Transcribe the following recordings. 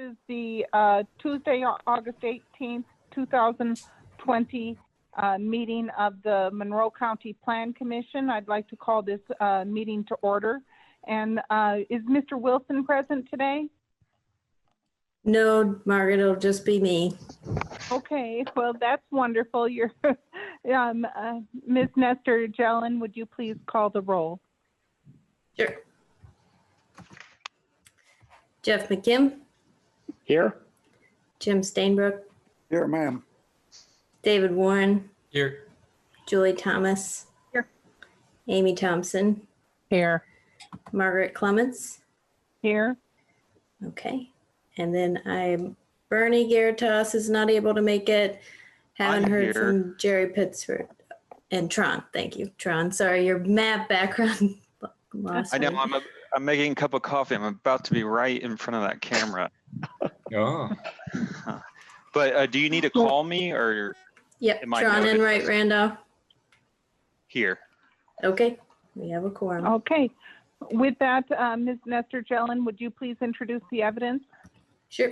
is the Tuesday, August 18th, 2020 meeting of the Monroe County Plan Commission. I'd like to call this meeting to order. And is Mr. Wilson present today? No, Margaret, it'll just be me. Okay, well, that's wonderful. You're, Ms. Nestor Jelen, would you please call the roll? Sure. Jeff McKim. Here. Jim Stainbrook. Here, ma'am. David Warren. Here. Julie Thomas. Here. Amy Thompson. Here. Margaret Clements. Here. Okay. And then Bernie Garitas is not able to make it. Haven't heard from Jerry Pittsford and Tron. Thank you, Tron. Sorry, your map background lost. I know. I'm making a cup of coffee. I'm about to be right in front of that camera. Oh. But do you need to call me or? Yep, Tron and Wright Randolph. Here. Okay, we have a quorum. Okay. With that, Ms. Nestor Jelen, would you please introduce the evidence? Sure.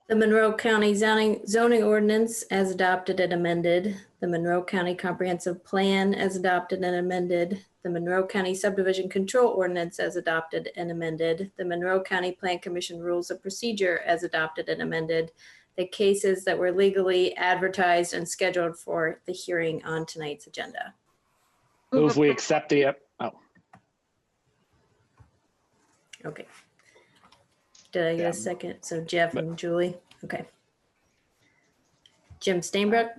The Monroe County zoning ordinance as adopted and amended, the Monroe County Comprehensive Plan as adopted and amended, the Monroe County Subdivision Control Ordinance as adopted and amended, the Monroe County Plan Commission Rules of Procedure as adopted and amended, the cases that were legally advertised and scheduled for the hearing on tonight's agenda. Move we accept the, Okay. Did I get a second? So Jeff and Julie. Okay. Jim Stainbrook,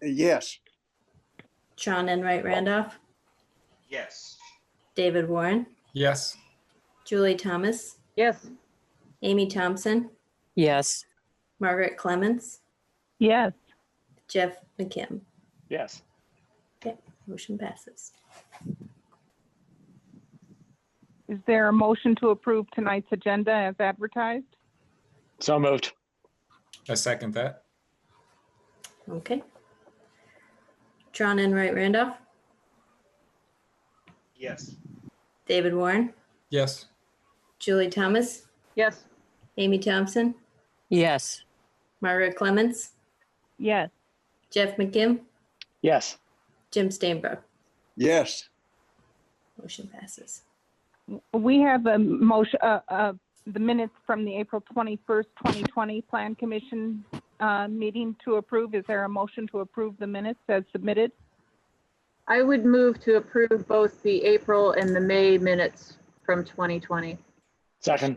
yes. Sean Enright Randolph, Yes. David Warren, Yes. Julie Thomas, Yes. Amy Thompson, Yes. Margaret Clements, Yes. Jeff McKim. Yes. Okay, motion passes. Is there a motion to approve tonight's agenda as advertised? So moved. I second that. Okay. Tron Enright Randolph, Yes. David Warren, Yes. Julie Thomas, Yes. Amy Thompson, Yes. Margaret Clements, Yes. Jeff McKim, Yes. Jim Stainbrook. Yes. Motion passes. We have a motion, the minutes from the April 21st, 2020 Plan Commission meeting to approve. Is there a motion to approve the minutes as submitted? I would move to approve both the April and the May minutes from 2020. Second.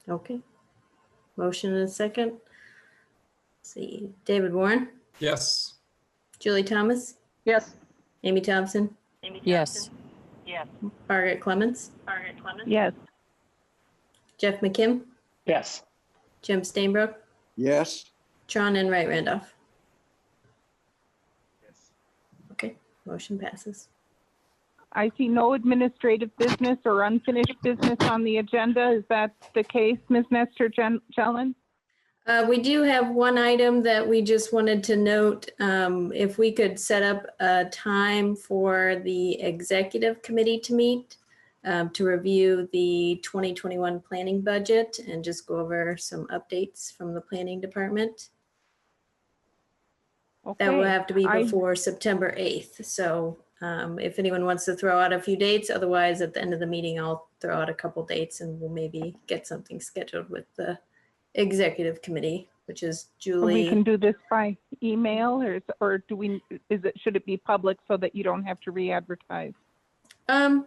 Okay. Motion and a second. Let's see. David Warren, Yes. Julie Thomas, Yes. Amy Thompson, Yes. Margaret Clements, Yes. Jeff McKim, Yes. Jim Stainbrook, Yes. Tron Enright Randolph. Yes. Okay, motion passes. I see no administrative business or unfinished business on the agenda. Is that the case, Ms. Nestor Jelen? We do have one item that we just wanted to note. If we could set up a time for the executive committee to meet to review the 2021 planning budget and just go over some updates from the planning department. Okay. That will have to be before September 8th. So if anyone wants to throw out a few dates, otherwise at the end of the meeting, I'll throw out a couple dates and we'll maybe get something scheduled with the executive committee, which is Julie. We can do this by email or do we, should it be public so that you don't have to re-advertise? No,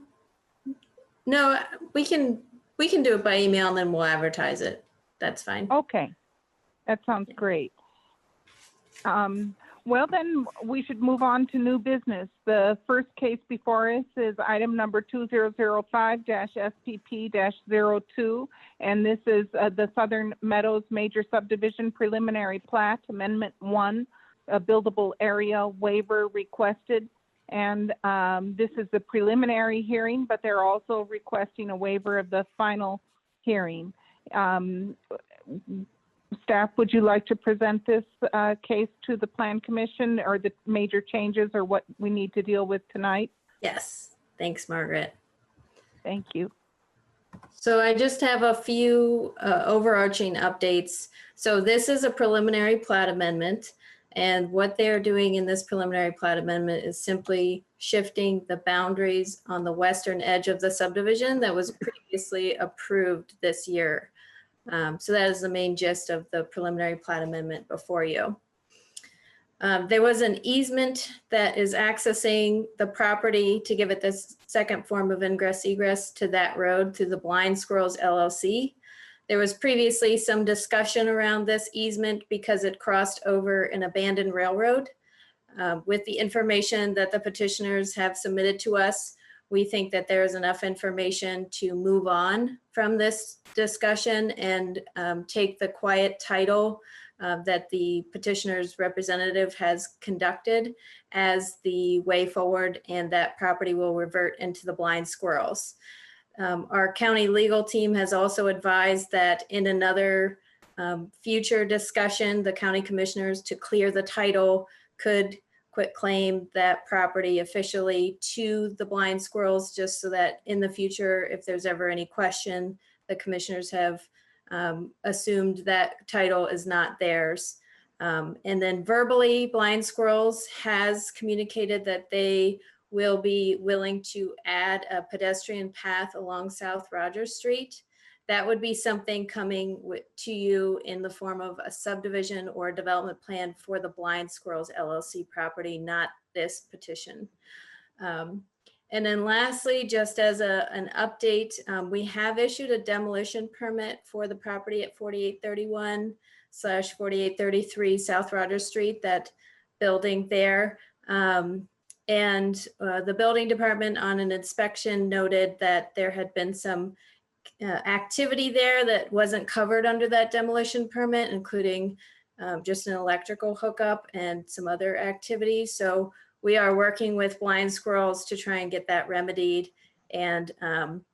we can do it by email and then we'll advertise it. That's fine. Okay, that sounds great. Well, then we should move on to new business. The first case before us is item number 2005-SPP-02, and this is the Southern Meadows Major Subdivision Preliminary Plat, Amendment 1, a buildable area waiver requested. And this is the preliminary hearing, but they're also requesting a waiver of the final hearing. Staff, would you like to present this case to the Plan Commission, or the major changes, or what we need to deal with tonight? Yes, thanks, Margaret. Thank you. So I just have a few overarching updates. So this is a preliminary plat amendment, and what they're doing in this preliminary plat amendment is simply shifting the boundaries on the western edge of the subdivision that was previously approved this year. So that is the main gist of the preliminary plat amendment before you. There was an easement that is accessing the property to give it this second form of ingress egress to that road through the Blind Squirrels LLC. There was previously some discussion around this easement because it crossed over an abandoned railroad. With the information that the petitioners have submitted to us, we think that there is enough information to move on from this discussion and take the quiet title that the petitioner's representative has conducted as the way forward, and that property will revert into the Blind Squirrels. Our county legal team has also advised that in another future discussion, the county commissioners, to clear the title, could quit claim that property officially to the Blind Squirrels, just so that in the future, if there's ever any question, the commissioners have assumed that title is not theirs. And then verbally, Blind Squirrels has communicated that they will be willing to add a pedestrian path along South Rogers Street. That would be something coming to you in the form of a subdivision or a development plan for the Blind Squirrels LLC property, not this petition. And then lastly, just as an update, we have issued a demolition permit for the property at 4831/4833 South Rogers Street, that building there. And the building department on an inspection noted that there had been some activity there that wasn't covered under that demolition permit, including just an electrical hookup and some other activities. So we are working with Blind Squirrels to try and get that remedied. And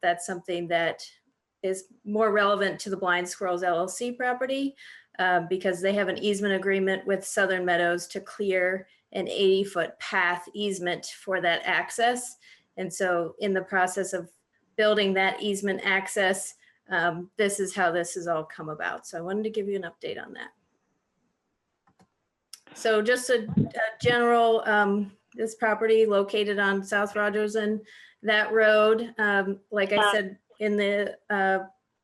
that's something that is more relevant to the Blind Squirrels LLC property because they have an easement agreement with Southern Meadows to clear an 80-foot path easement for that access. And so in the process of building that easement access, this is how this has all come about. So I wanted to give you an update on that. So just a general, this property located on South Rogers and that road, like I said in the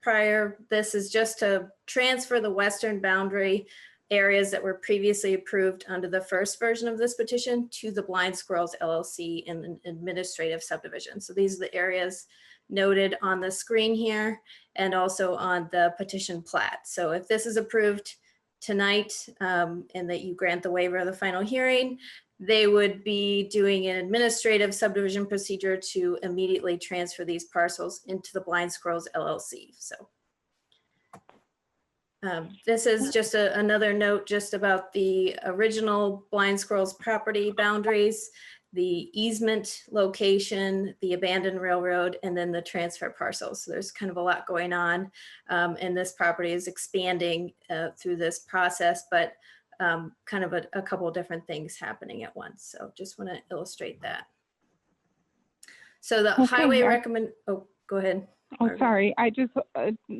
prior, this is just to transfer the western boundary areas that were previously approved under the first version of this petition to the Blind Squirrels LLC in an administrative subdivision. So these are the areas noted on the screen here and also on the petition plat. So if this is approved tonight and that you grant the waiver of the final hearing, they would be doing an administrative subdivision procedure to immediately transfer these parcels into the Blind Squirrels LLC. So this is just another note just about the original Blind Squirrels property boundaries, the easement location, the abandoned railroad, and then the transfer parcels. So there's kind of a lot going on. And this property is expanding through this process, but kind of a couple of different things happening at once. So just want to illustrate that. So the highway recommend, oh, go ahead. Oh, Margaret. sorry. I just,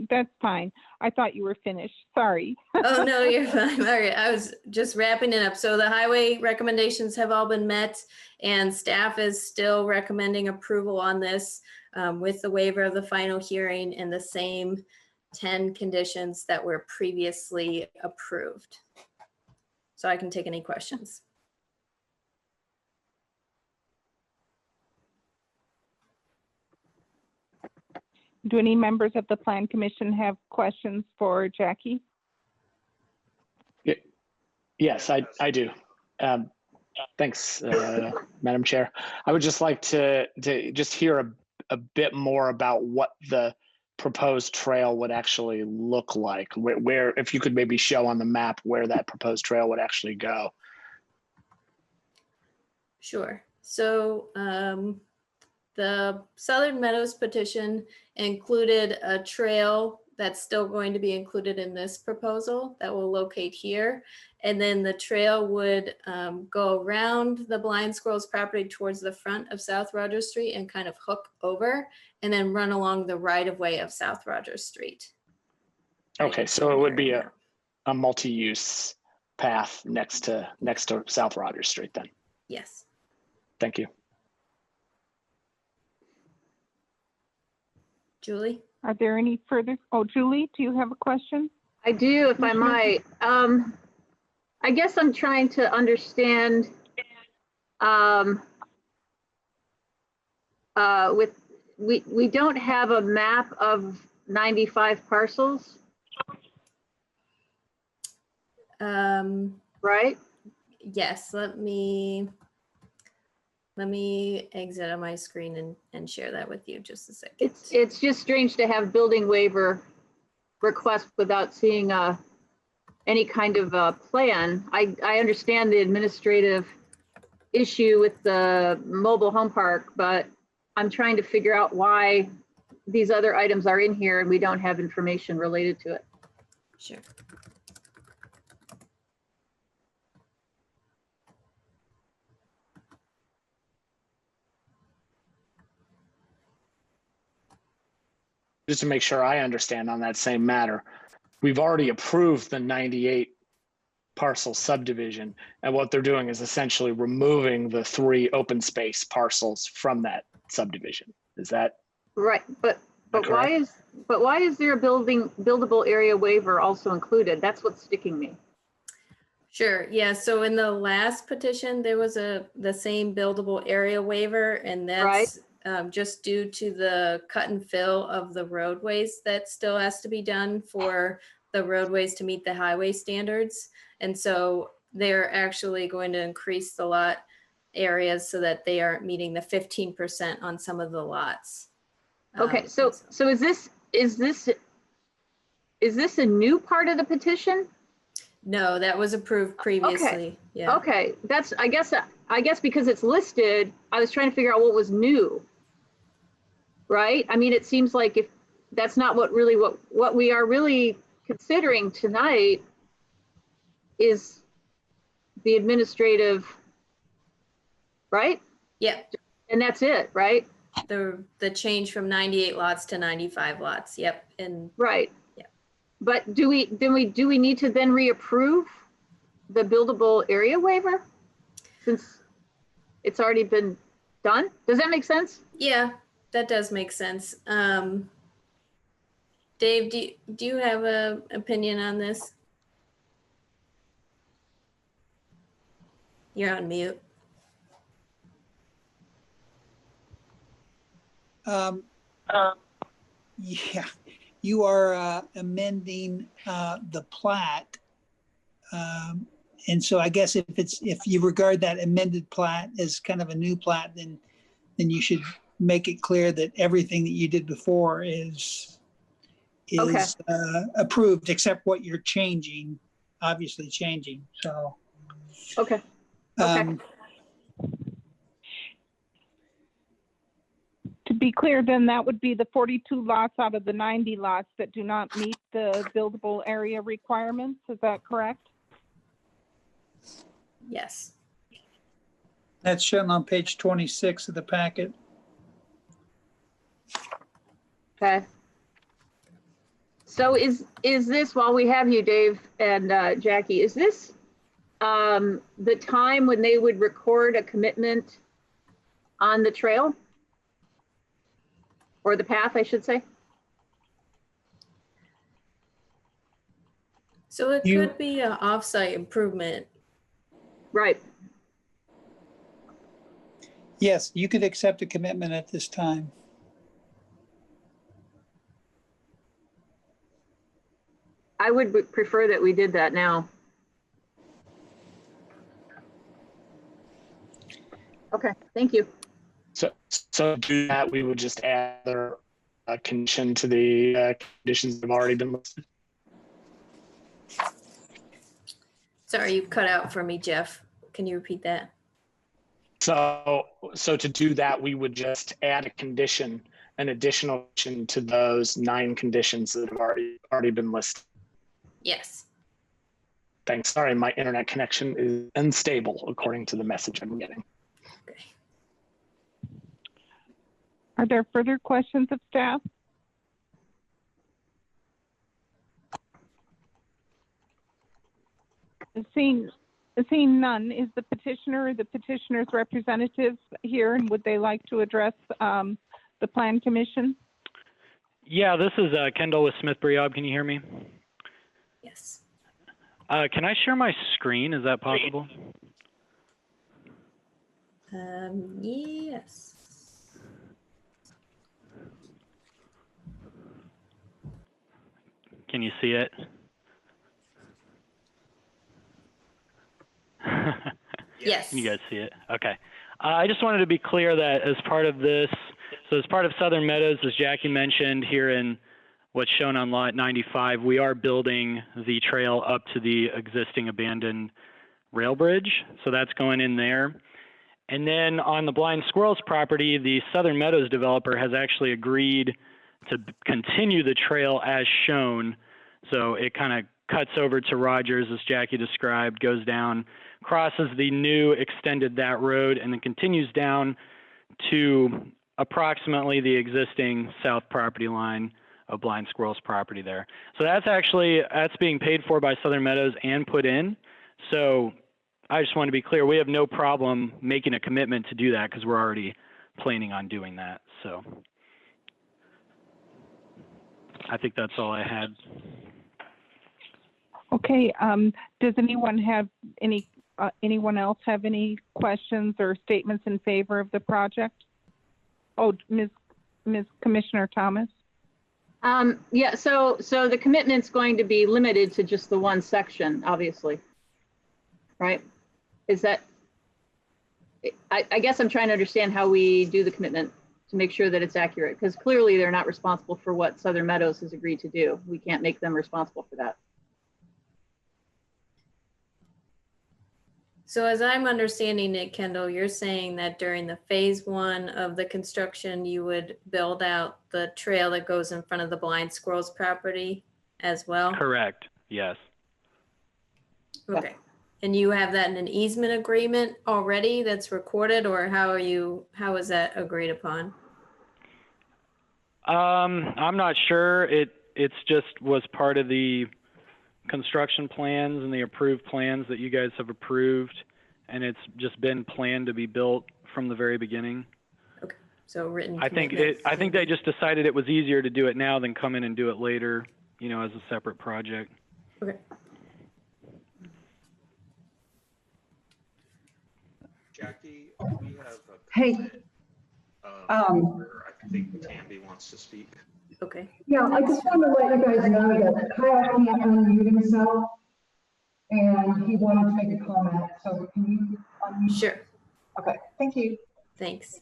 that's fine. I thought you were finished. Sorry. Oh, no, you're fine, Margaret. I was just wrapping it up. So the highway recommendations have all been met, and staff is still recommending approval on this with the waiver of the final hearing and the same 10 conditions that were previously approved. So I can take any questions. Do any members of the Plan Commission have questions for Jackie? Yes, I do. Thanks, Madam Chair. I would just like to just hear a bit more about what the proposed trail would actually look like. Where, if you could maybe show on the map where that proposed trail would actually go. Sure. So the Southern Meadows petition included a trail that's still going to be included in this proposal that will locate here. And then the trail would go around the Blind Squirrels property towards the front of South Rogers Street and kind of hook over and then run along the right of way of South Rogers Street. Okay, so it would be a multi-use path next to South Rogers Street then. Yes. Thank you. Julie? Are there any further? Oh, Julie, do you have a question? I do, if I might. I guess I'm trying to understand we don't have a map of 95 parcels, right? Yes, let me exit on my screen and share that with you just a second. It's just strange to have building waiver request without seeing any kind of a plan. I understand the administrative issue with the mobile home park, but I'm trying to figure out why these other items are in here and we don't have information related to it. Sure. Just to make sure I understand on that same matter, we've already approved the 98 parcel subdivision, and what they're doing is essentially removing the 3 open space parcels from that subdivision. Is that Right, but correct? why is there a buildable area waiver also included? That's what's sticking me. Sure. Yeah. So in the last petition, there was the same buildable area waiver, and that's just due to the cut and fill of the roadways that still has to be done for the roadways to meet the highway standards. And so they're actually going to increase the lot areas so that they aren't meeting the 15% on some of the lots. Okay, so is this a new part of the petition? No, that was approved previously. Yeah. Okay, that's, I guess because it's listed, I was trying to figure out what was new. Right? I mean, it seems like if that's not what we are really considering tonight is the administrative, right? Yeah. And that's it, right? The change from 98 lots to 95 lots. Yep. And Right. Yeah. But do we need to then reapprove the buildable area waiver since it's already been done? Does that make sense? yeah, that does make sense. Dave, do you have an opinion on this? You're on mute. Yeah, you are amending the plat. And so I guess if you regard that amended plat as kind of a new plat, then you should make it clear that everything that you did before is Okay. Approved, except what you're changing, obviously changing. So. Okay. Okay. To be clear, then that would be the 42 lots out of the 90 lots that do not meet the buildable area requirements. Is that correct? Yes. That's shown on page 26 of the packet. Okay. So is this, while we have you, Dave and Jackie, is this the time when they would record a commitment on the trail? Or the path, I should say? So it could be an offsite improvement. Right. Yes, you could accept a commitment at this time. I would prefer that we did that now. Okay, thank you. So to do that, we would just add a condition to the conditions that have already been listed. Sorry, you cut out for me, Jeff. Can you repeat that? So to do that, we would just add a condition an additional condition to those 9 conditions that have already been listed? Yes. Thanks. Sorry, my internet connection is unstable according to the message I'm getting. Okay. Are there further questions of staff? Seeing none, is the petitioner or the petitioner's representative here, and would they like to address the Plan Commission? Yeah, this is Kendall with Smith Briab. Can you hear me? Yes. Can I share my screen? Is that possible? Yes. Can you see it? Yes. Can you guys see it? Okay. I just wanted to be clear that as part of this, so as part of Southern Meadows, as Jackie mentioned here in what's shown on lot 95, we are building the trail up to the existing abandoned rail bridge. So that's going in there. And then on the Blind Squirrels property, the Southern Meadows developer has actually agreed to continue the trail as shown. So it kind of cuts over to Rogers, as Jackie described, goes down, crosses the new extended that road, and then continues down to approximately the existing south property line of Blind Squirrels property there. So that's being paid for by Southern Meadows and put in. So I just want to be clear, we have no problem making a commitment to do that because we're already planning on doing that. So I think that's all I had. Okay, does anyone else have any questions or statements in favor of the project? Oh, Ms. Commissioner Thomas? Yeah, so the commitment's going to be limited to just the one section, obviously, right? Is that, I guess I'm trying to understand how we do the commitment to make sure that it's accurate, because clearly they're not responsible for what Southern Meadows has agreed to do. We can't make them responsible for that. So as I'm understanding it, Kendall, you're saying that during the phase 1 of the construction, you would build out the trail that goes in front of the Blind Squirrels property as well? Correct, yes. Okay. And you have that in an easement agreement already that's recorded, or how is that agreed upon? I'm not sure. It's just was part of the construction plans and the approved plans that you guys have approved, and it's just been planned to be built from the very beginning. Okay, so written. I think they just decided it was easier to do it now than come in and do it later, you know, as a separate project. Okay. Jackie, we have a Hey. where I think Tammy wants to speak. Okay. Yeah, I just want to let you guys know that Kyle can't unmute himself, and he wanted to make a comment, so can you unmute? Sure. Okay, thank you. Thanks.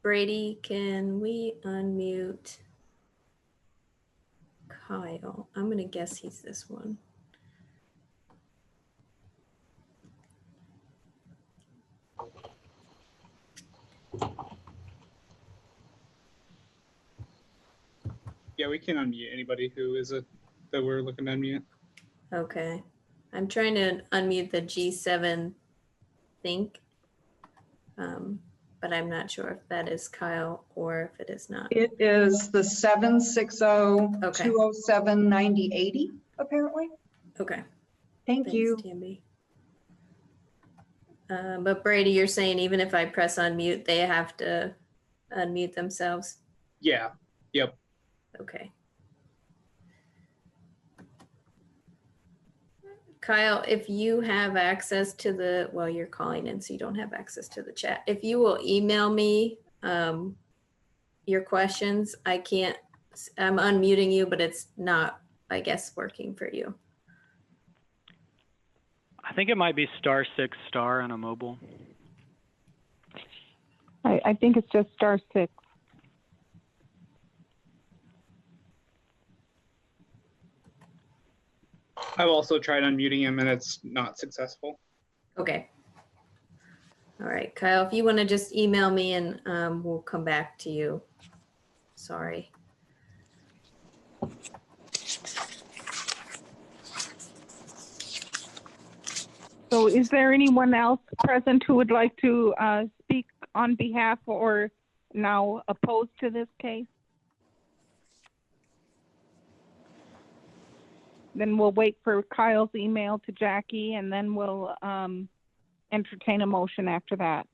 Brady, can we unmute Kyle? I'm going to guess he's this one. Yeah, we can unmute anybody who is that we're looking to unmute. Okay. I'm trying to unmute the G7 Think, but I'm not sure if that is Kyle or if it is not. It is the 760-207-9080, apparently. Okay. Thank you. Tammy. But Brady, you're saying even if I press unmute, they have to unmute themselves? Yeah. Yep. Okay. Kyle, if you have access to the, well, you're calling in, so you don't have access to the chat. If you will email me your questions, I'm unmuting you, but it's not, I guess, working for you. I think it might be *6* on a mobile. I think it's just *6. I've also tried unmuting him and it's not successful. Okay. All right, Kyle, if you want to just email me and we'll come back to you. Sorry. So is there anyone else present who would like to speak on behalf or now opposed to this case? Then we'll wait for Kyle's email to Jackie, and then we'll entertain a motion after that.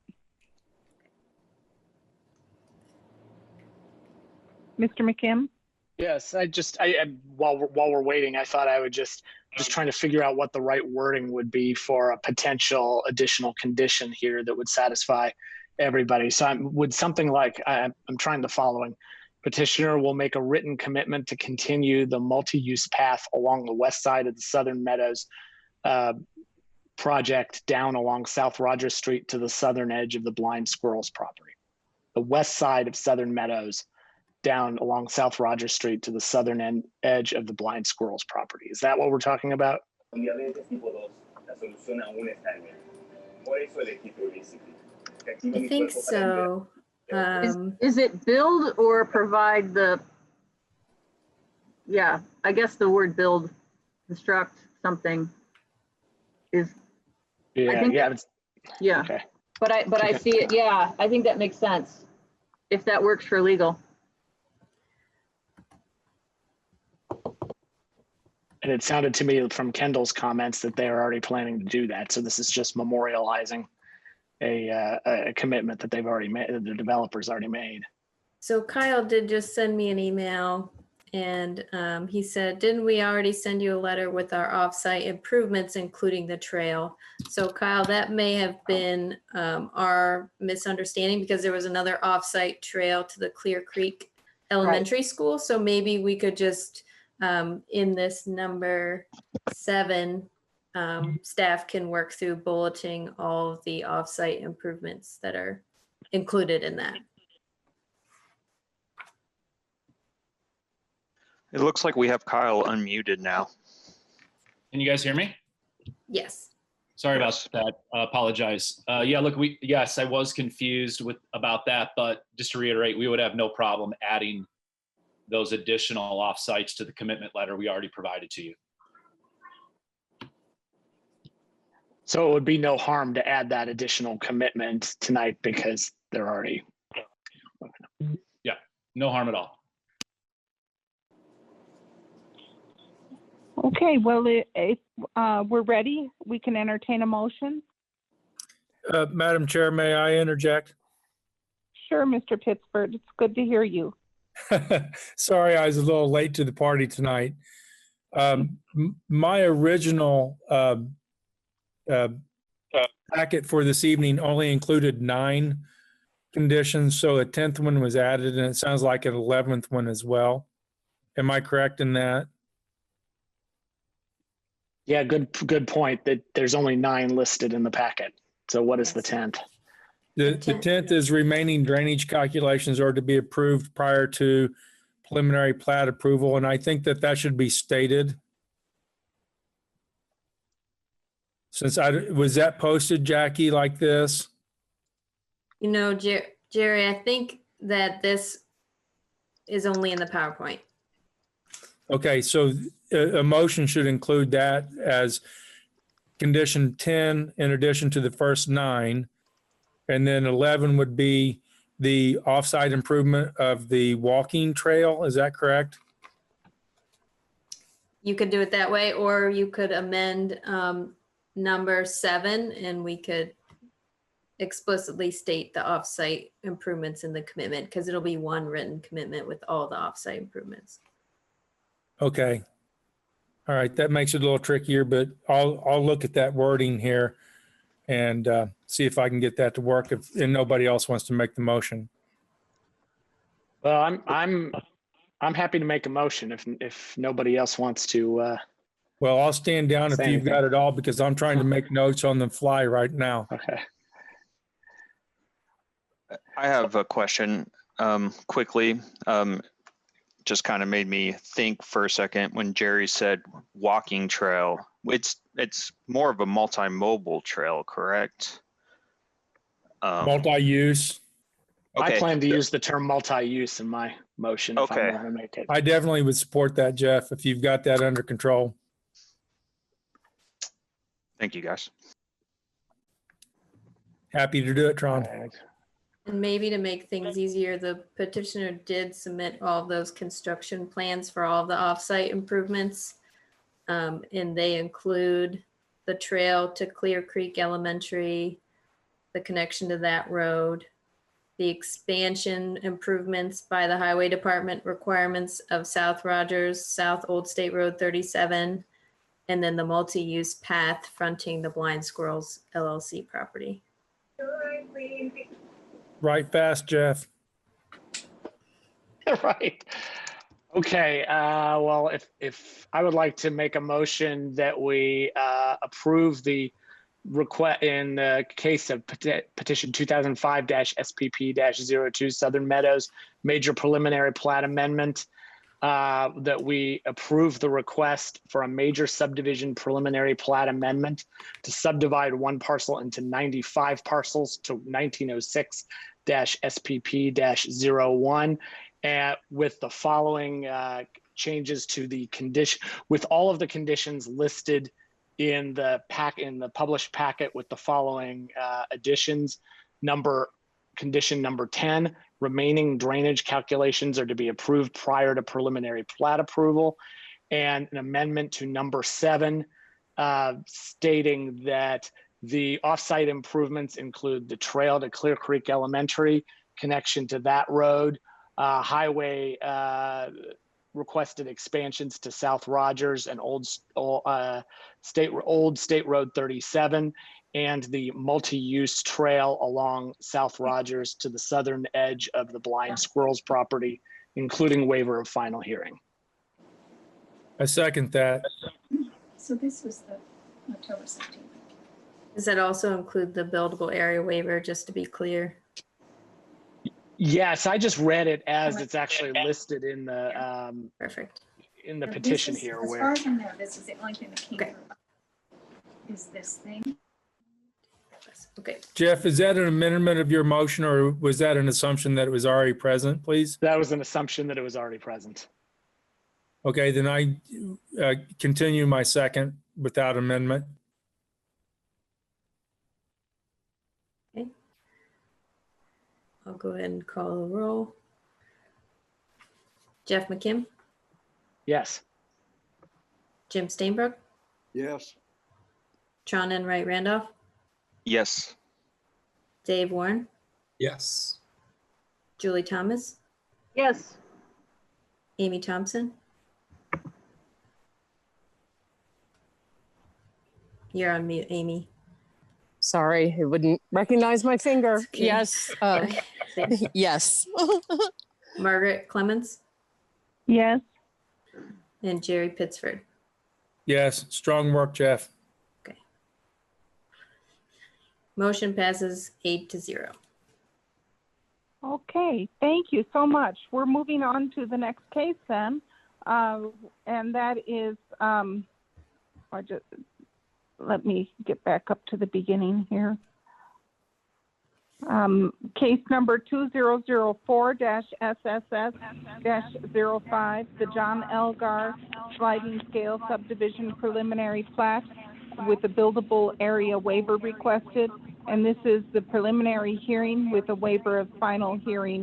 Mr. McKim? Yes, while we're waiting, I thought I would just trying to figure out what the right wording would be for a potential additional condition here that would satisfy everybody. So would something like, I'm trying the following. Petitioner will make a written commitment to continue the multi-use path along the west side of the Southern Meadows project down along South Rogers Street to the southern edge of the Blind Squirrels property. The west side of Southern Meadows down along South Rogers Street to the southern edge of the Blind Squirrels property. Is that what we're talking about? I think so. Is it build or provide the, yeah, I guess the word build, construct something is, Yeah, think yeah. yeah. Okay. But I see it, yeah, I think that makes sense, if that works for legal. And it sounded to me from Kendall's comments that they are already planning to do that. So this is just memorializing a commitment that they've already made, the developers already made. So Kyle did just send me an email, and he said, didn't we already send you a letter with our offsite improvements, including the trail? So Kyle, that may have been our misunderstanding, because there was another offsite trail to the Clear Creek Elementary School. So maybe we could just, in this number 7, staff can work through bulleting all of the offsite improvements that are included in that. It looks like we have Kyle unmuted now. Can you guys hear me? Yes. Sorry about that. Apologize. Yeah, look, yes, I was confused about that, but just to reiterate, we would have no problem adding those additional offsites to the commitment letter we already provided to you. So it would be no harm to add that additional commitment tonight because they're already. Yeah, no harm at all. Okay, well, if we're ready, we can entertain a motion. Madam Chair, may I interject? Sure, Mr. Pittsford, it's good to hear you. Sorry, I was a little late to the party tonight. My original packet for this evening only included 9 conditions, so a 10th one was added, and it sounds like an 11th one as well. Am I correct in that? Yeah, good point. That there's only 9 listed in the packet. So what is the 10th? The 10th is remaining drainage calculations are to be approved prior to preliminary plat approval, and I think that should be stated. Since was that posted, Jackie, like this? You know, Jerry, I think that this is only in the PowerPoint. Okay, so a motion should include that as condition 10 in addition to the first 9. And then 11 would be the offsite improvement of the walking trail. Is that correct? You could do it that way, or you could amend number 7, and we could explicitly state the offsite improvements in the commitment, because it'll be one written commitment with all the offsite improvements. Okay. All right, that makes it a little trickier, but I'll look at that wording here and see if I can get that to work and nobody else wants to make the motion. Well, I'm happy to make a motion if nobody else wants to. Well, I'll stand down if you've got it all, because I'm trying to make notes on the fly right now. Okay. I have a question quickly. Just kind of made me think for a second when Jerry said walking trail. It's more of a multi-mobile trail, correct? Multi-use. Okay. I plan to use the term multi-use in my motion if Okay. I'm going to make it. I definitely would support that, Jeff, if you've got that under control. Thank you, guys. Happy to do it, Tron. Alright. And maybe to make things easier, the petitioner did submit all of those construction plans for all the offsite improvements. And they include the trail to Clear Creek Elementary, the connection to that road, the expansion improvements by the Highway Department requirements of South Rogers, South Old State Road 37, and then the multi-use path fronting the Blind Squirrels LLC property. Right fast, Jeff. Right. Okay. Well, if I would like to make a motion that we approve the request in the case of petition 2005-SPP-02 Southern Meadows major preliminary plat amendment, that we approve the request for a major subdivision preliminary plat amendment to subdivide one parcel into 95 parcels to 1906-SPP-01, and with the following changes to the condition, with all of the conditions listed in the published packet, with the following additions. Condition number 10, remaining drainage calculations are to be approved prior to preliminary plat approval. And an amendment to number 7, stating that the offsite improvements include the trail to Clear Creek Elementary, connection to that road, highway requested expansions to South Rogers and Old State Road 37, and the multi-use trail along South Rogers to the southern edge of the Blind Squirrels property, including waiver of final hearing. I second that. So this was the October 17th. Does that also include the buildable area waiver, just to be clear? Yes, I just read it as it's actually listed in the Perfect. in the Now, petition this is- here. As Where far as I know, this is the only thing that came Okay. through. Is this thing. Okay. Jeff, is that an amendment of your motion, or was that an assumption that it was already present, please? that was an assumption that it was already present. Okay, then I continue my second without amendment. Okay. I'll go ahead and call the roll. Jeff McKim, Yes. Jim Stainbrook, Yes. Tron Enright Randolph, Yes. Dave Warren, Yes. Julie Thomas, Yes. Amy Thompson. You're on mute, Amy. Sorry, I wouldn't recognize my finger. Okay. Yes. Okay. Yes. Margaret Clemens Yes. and Jerry Pittsford. Yes, strong work, Jeff. Motion passes 8-0. Okay, thank you so much. We're moving on to the next case then. And that is, let me get back up to the beginning here. Case number 2004-SSS-05, the John Elgar sliding scale subdivision preliminary plat with a buildable area waiver requested. And this is the preliminary hearing with a waiver of final hearing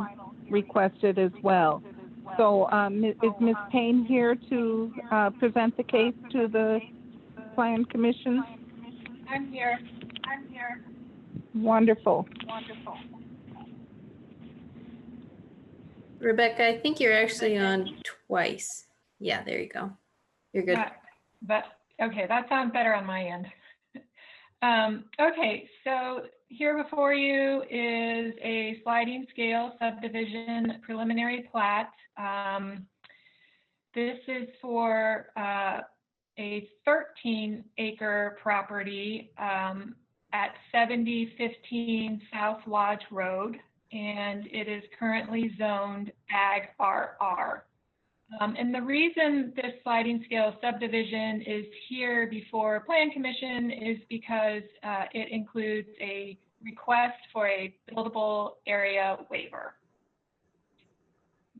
requested as well. So is Ms. Payne here to present the case to the Plan Commission? I'm here. Wonderful. Rebecca, I think you're actually on twice. Yeah, there you go. You're good. Okay, that sounds better on my end. Okay, so here before you is a sliding scale subdivision preliminary plat. This is for a 13-acre property at 7015 South Lodge Road, and it is currently zoned Ag RR. And the reason this sliding scale subdivision is here before Plan Commission is because it includes a request for a buildable area waiver.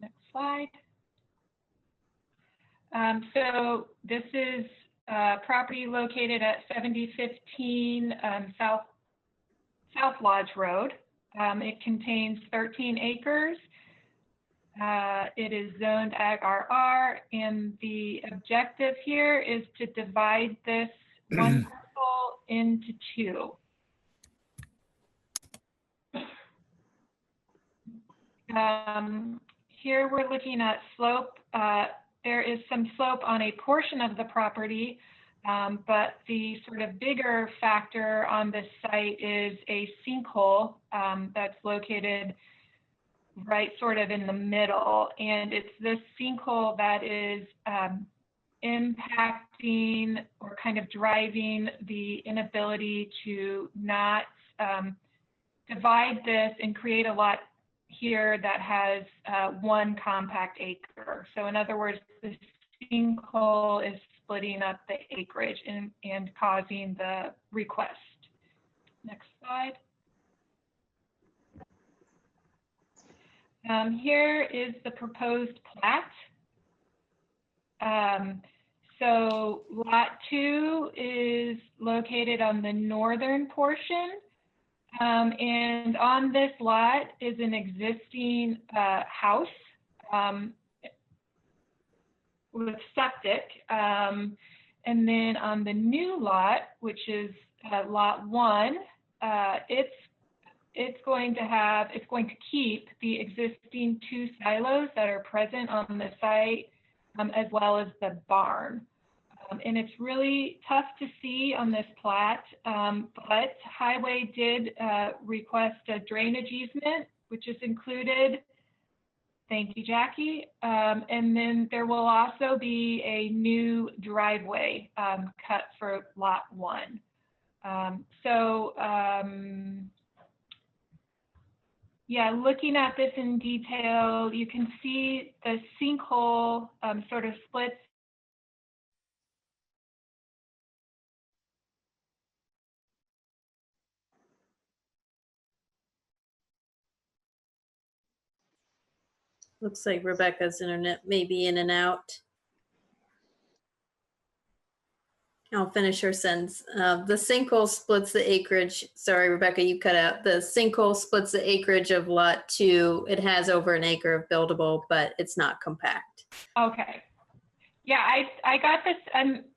Next slide. So this is property located at 7015 South Lodge Road. It contains 13 acres. It is zoned Ag RR, and the objective here is to divide this one parcel into two. Here we're looking at slope. There is some slope on a portion of the property, but the sort of bigger factor on this site is a sinkhole that's located right sort of in the middle. And it's this sinkhole that is impacting or kind of driving the inability to not divide this and create a lot here that has one compact acre. So in other words, the sinkhole is splitting up the acreage and causing the request. Next slide. Here is the proposed plat. So lot 2 is located on the northern portion. And on this lot is an existing house with septic. And then on the new lot, which is lot 1, it's going to keep the existing 2 silos that are present on the site, as well as the barn. And it's really tough to see on this plat, but Highway did request a drainage easement, which is included. Thank you, Jackie. And then there will also be a new driveway cut for lot 1. Yeah, looking at this in detail, you can see the sinkhole sort of splits. Looks like Rebecca's internet may be in and out. I'll finish her sentence. The sinkhole splits the acreage. Sorry, Rebecca, you cut out. The sinkhole splits the acreage of lot 2. It has over an acre of buildable, but it's not compact. Okay. Yeah, I got this.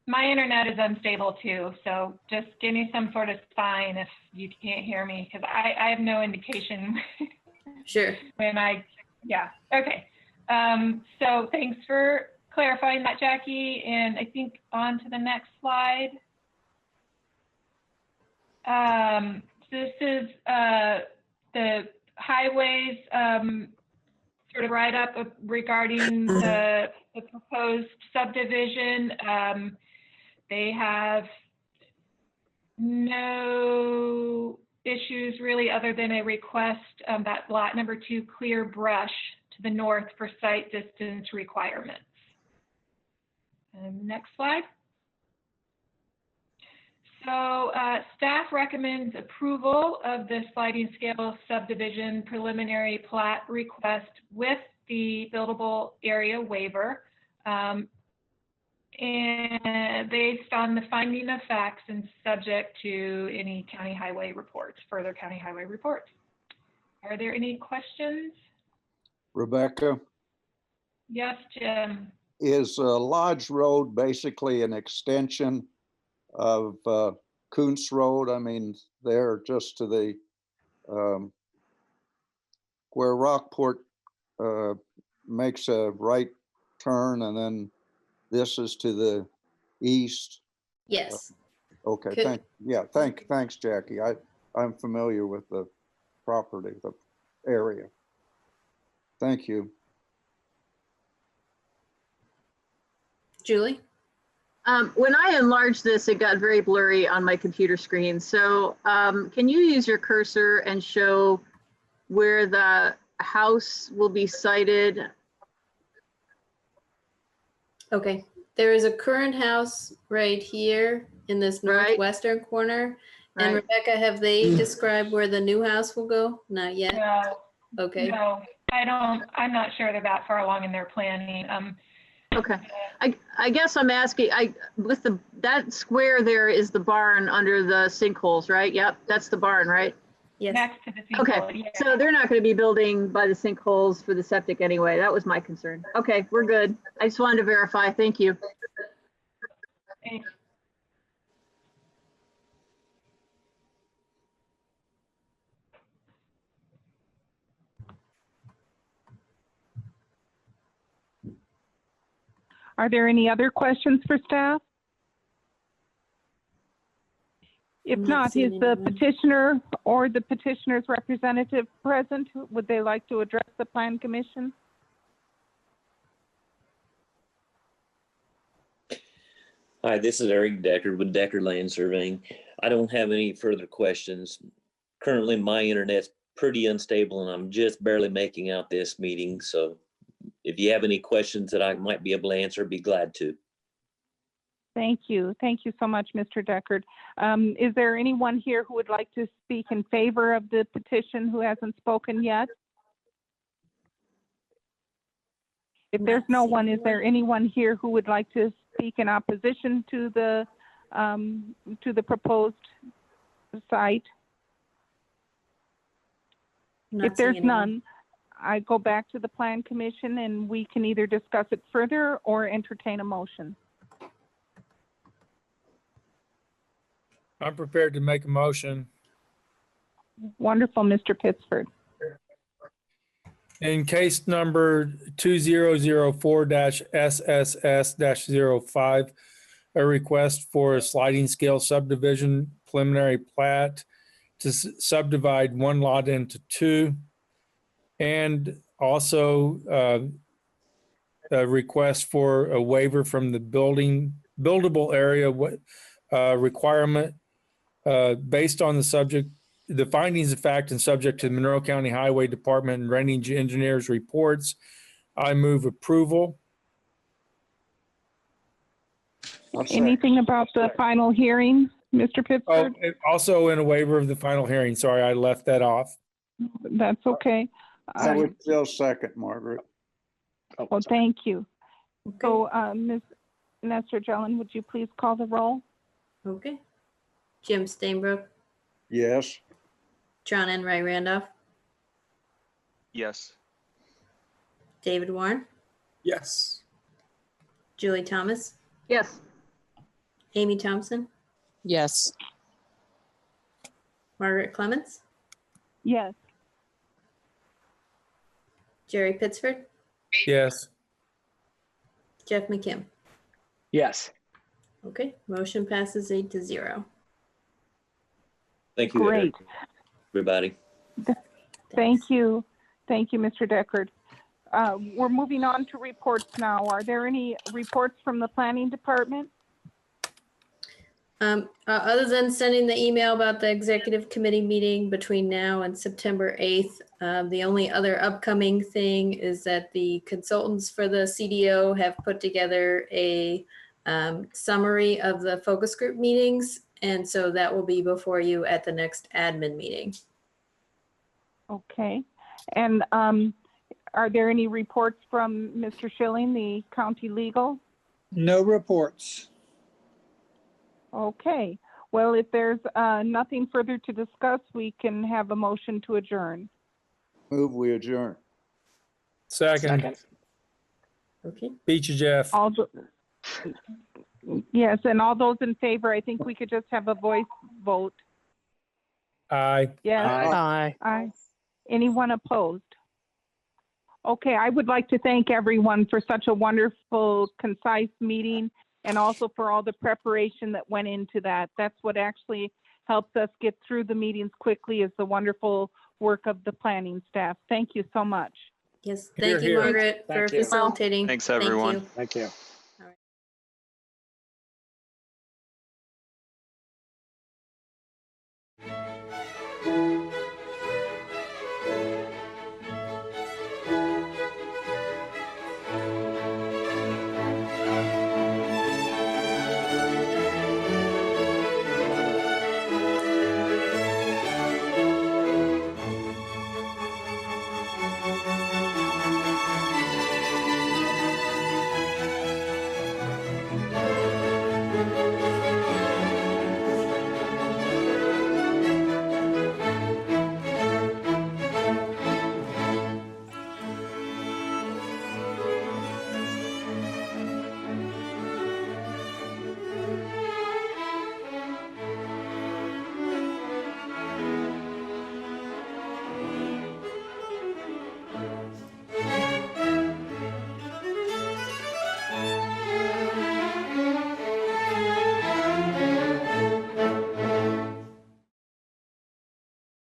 My internet is unstable too, so just give me some sort of sign if you can't hear me, because I have no indication. Sure. Yeah, okay. So thanks for clarifying that, Jackie. And I think on to the next slide. This is the Highways sort of write-up regarding the proposed subdivision. They have no issues really other than a request that lot number 2 clear brush to the north for site distance requirements. Next slide. So staff recommends approval of the sliding scale subdivision preliminary plat request with the buildable area waiver, and based on the finding of facts and subject to any county highway reports, further county highway reports. Are there any questions? Rebecca, Yes, Jim. is Lodge Road basically an extension of Kuntz Road? I mean, they're just to the where Rockport makes a right turn, and then this is to the east. Yes. Okay. Thanks, Jackie. I'm familiar with the property, the area. Thank you. Julie? When I enlarged this, it got very blurry on my computer screen. So can you use your cursor and show where the house will be sited? Okay. There is a current house right here in this northwestern corner. And Right. Rebecca, have they described where the new house will go? Not yet? No. Okay. No. I'm not sure they're that far along in their planning. Okay. I guess I'm asking, that square there is the barn under the sinkholes, right? Yep, that's the barn, right? Yes. Next to the Okay, sinkhole, yeah. so they're not going to be building by the sinkholes for the septic anyway. That was my concern. Okay, we're good. I just wanted to verify. Thank you. Thanks. Are there any other questions for staff? If Not not, seeing is the anyone. petitioner or the petitioner's representative present? Would they like to address the Plan Commission? Hi, this is Eric Decker with Decker Land Surveying. I don't have any further questions. Currently, my internet's pretty unstable and I'm just barely making out this meeting. So if you have any questions that I might be able to answer, I'd be glad to. Thank you. Thank you so much, Mr. Deckard. Is there anyone here who would like to speak in favor of the petition who hasn't spoken yet? If there's no one, is there anyone here who would like to speak in opposition to the proposed site? Not If there's seeing anyone. none, I go back to the Plan Commission and we can either discuss it further or entertain a motion. I'm prepared to make a motion. Wonderful, Mr. Pittsford. In case number 2004-SSS-05, a request for a sliding scale subdivision preliminary plat to subdivide one lot into two, and also a request for a waiver from the buildable area requirement based on the findings of fact and subject to the Monroe County Highway Department and Drainage Engineers reports. I move approval. Anything about the final hearing, Mr. Oh, Pittsford? and also in a waiver of the final hearing. Sorry, I left that off. That's okay. I would still second, Margaret. Oh, thank you. So, Ms. Nestor Jelen, would you please call the roll? Okay. Jim Stainbrook, Yes. John Enright Randolph, Yes. David Warren, Yes. Julie Thomas, Yes. Amy Thompson, Yes. Margaret Clements, Yes. Jerry Pittsford, Yes. Jeff McKim. Yes. Okay, motion passes 8-0. Thank you, Great. everybody. Thank you. Thank you, Mr. Deckard. We're moving on to reports now. Are there any reports from the Planning Department? Other than sending the email about the executive committee meeting between now and September 8th, the only other upcoming thing is that the consultants for the CDO have put together a summary of the focus group meetings. And so that will be before you at the next admin meeting. Okay. And are there any reports from Mr. Schilling, the county legal? No reports. Okay. Well, if there's nothing further to discuss, we can have a motion to adjourn. Move we adjourn. Second. Okay. Beat you, Jeff. Yes, and all those in favor, I think we could just have a voice vote. Aye. Yes. Aye. Aye. Anyone opposed? Okay, I would like to thank everyone for such a wonderful, concise meeting and also for all the preparation that went into that. That's what actually helps us get through the meetings quickly, is the wonderful work of the planning staff. Thank you so much. Yes, Here, thank you, here. Margaret, for Thank you. facilitating. Thanks, everyone. Thank you.